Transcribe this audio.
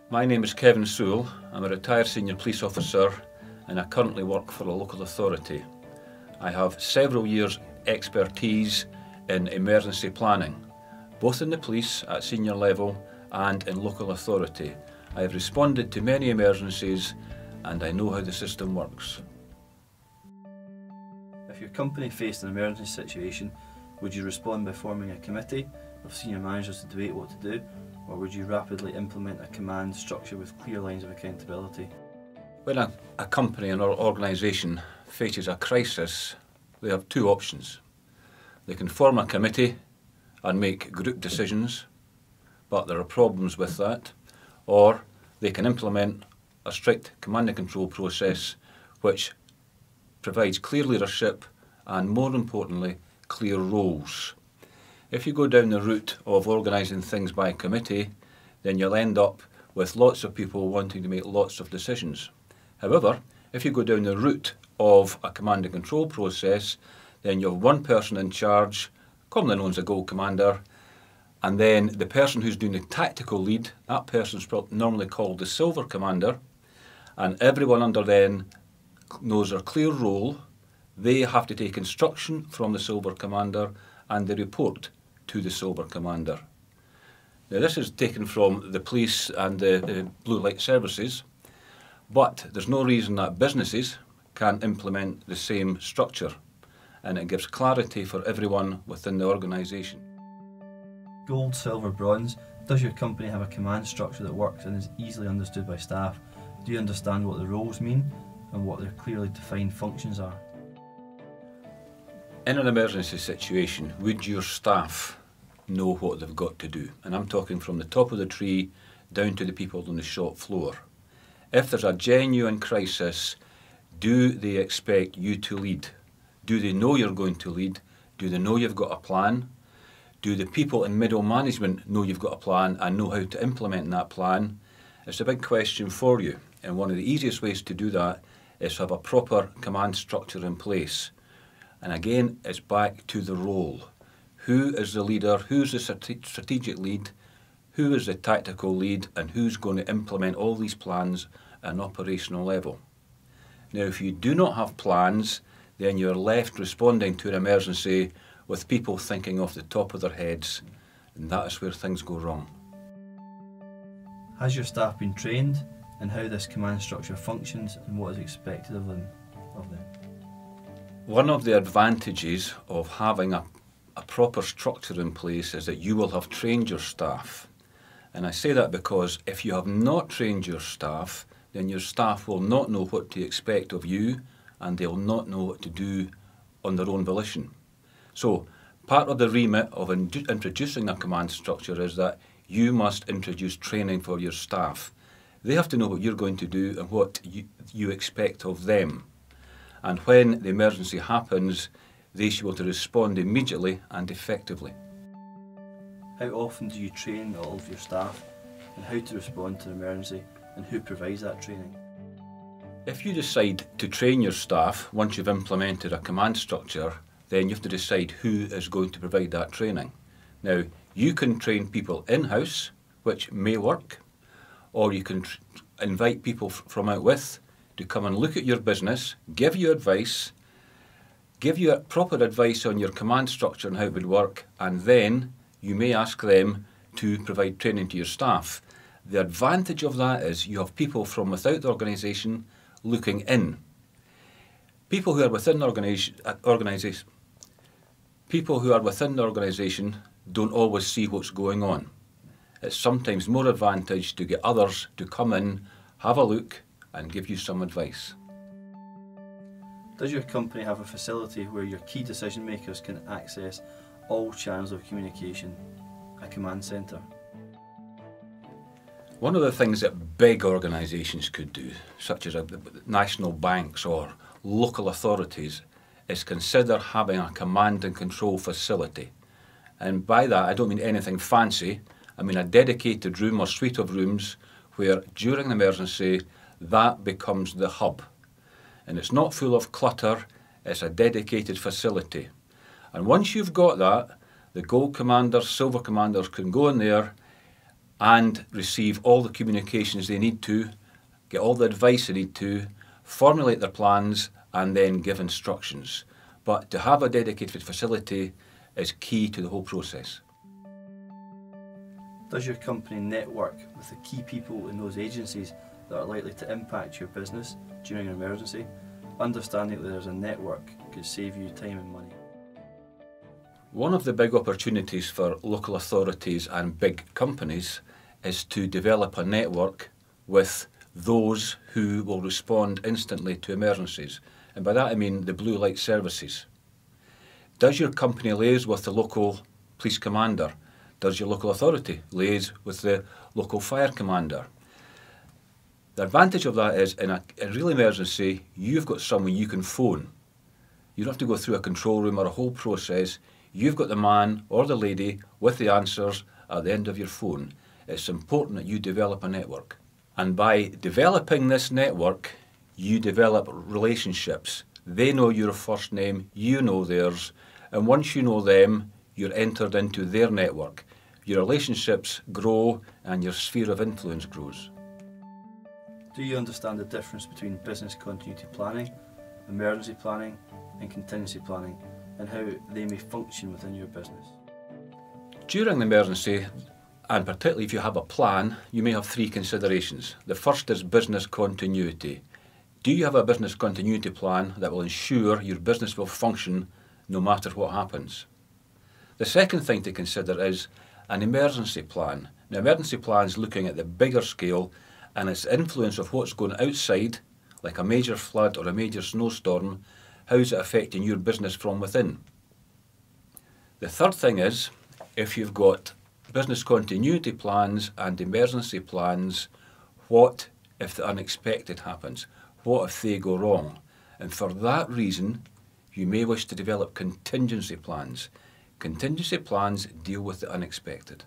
My name is Kevin Sewell. I'm a retired senior police officer and I currently work for a local authority. I have several years' expertise in emergency planning, both in the police at senior level and in local authority. I have responded to many emergencies and I know how the system works. If your company faced an emergency situation, would you respond by forming a committee of senior managers to debate what to do, or would you rapidly implement a command structure with clear lines of accountability? When a company or organisation faces a crisis, they have two options. They can form a committee and make group decisions, but there are problems with that, or they can implement a strict command and control process which provides clear leadership and, more importantly, clear roles. If you go down the route of organising things by committee, then you'll end up with lots of people wanting to make lots of decisions. However, if you go down the route of a command and control process, then you have one person in charge, commonly known as a goal commander, and then the person who's doing the tactical lead, that person's normally called the silver commander, and everyone under then knows their clear role. They have to take instruction from the silver commander and they report to the silver commander. Now this is taken from the police and the blue light services, but there's no reason that businesses can't implement the same structure, and it gives clarity for everyone within the organisation. Gold, silver, bronze. Does your company have a command structure that works and is easily understood by staff? Do you understand what the roles mean and what their clearly defined functions are? In an emergency situation, would your staff know what they've got to do? And I'm talking from the top of the tree down to the people on the shop floor. If there's a genuine crisis, do they expect you to lead? Do they know you're going to lead? Do they know you've got a plan? Do the people in middle management know you've got a plan and know how to implement that plan? It's a big question for you, and one of the easiest ways to do that is to have a proper command structure in place. And again, it's back to the role. Who is the leader? Who's the strategic lead? Who is the tactical lead? And who's going to implement all these plans at an operational level? Now, if you do not have plans, then you're left responding to an emergency with people thinking off the top of their heads, and that is where things go wrong. Has your staff been trained in how this command structure functions and what is expected of them? One of the advantages of having a proper structure in place is that you will have trained your staff. And I say that because if you have not trained your staff, then your staff will not know what to expect of you and they'll not know what to do on their own volition. So part of the remit of introducing a command structure is that you must introduce training for your staff. They have to know what you're going to do and what you expect of them. And when the emergency happens, they should be able to respond immediately and effectively. How often do you train all of your staff on how to respond to an emergency, and who provides that training? If you decide to train your staff once you've implemented a command structure, then you have to decide who is going to provide that training. Now, you can train people in-house, which may work, or you can invite people from out with to come and look at your business, give you advice, give you proper advice on your command structure and how it would work, and then you may ask them to provide training to your staff. The advantage of that is you have people from without the organisation looking in. People who are within the organisation don't always see what's going on. It's sometimes more advantage to get others to come in, have a look, and give you some advice. Does your company have a facility where your key decision makers can access all channels of communication, a command centre? One of the things that big organisations could do, such as national banks or local authorities, is consider having a command and control facility. And by that I don't mean anything fancy, I mean a dedicated room or suite of rooms where during an emergency that becomes the hub. And it's not full of clutter, it's a dedicated facility. And once you've got that, the gold commanders, silver commanders can go in there and receive all the communications they need to, get all the advice they need to, formulate their plans, and then give instructions. But to have a dedicated facility is key to the whole process. Does your company network with the key people in those agencies that are likely to impact your business during an emergency? Understanding that there's a network could save you time and money. One of the big opportunities for local authorities and big companies is to develop a network with those who will respond instantly to emergencies. And by that I mean the blue light services. Does your company liaise with the local police commander? Does your local authority liaise with the local fire commander? The advantage of that is in a real emergency, you've got someone you can phone. You don't have to go through a control room or a whole process. You've got the man or the lady with the answers at the end of your phone. It's important that you develop a network. And by developing this network, you develop relationships. They know your first name, you know theirs, and once you know them, you're entered into their network. Your relationships grow and your sphere of influence grows. Do you understand the difference between business continuity planning, emergency planning, and contingency planning, and how they may function within your business? During the emergency, and particularly if you have a plan, you may have three considerations. The first is business continuity. Do you have a business continuity plan that will ensure your business will function no matter what happens? The second thing to consider is an emergency plan. Now, emergency plan is looking at the bigger scale and its influence of what's going outside, like a major flood or a major snowstorm. How is it affecting your business from within? The third thing is, if you've got business continuity plans and emergency plans, what if the unexpected happens? What if they go wrong? And for that reason, you may wish to develop contingency plans. Contingency plans deal with the unexpected.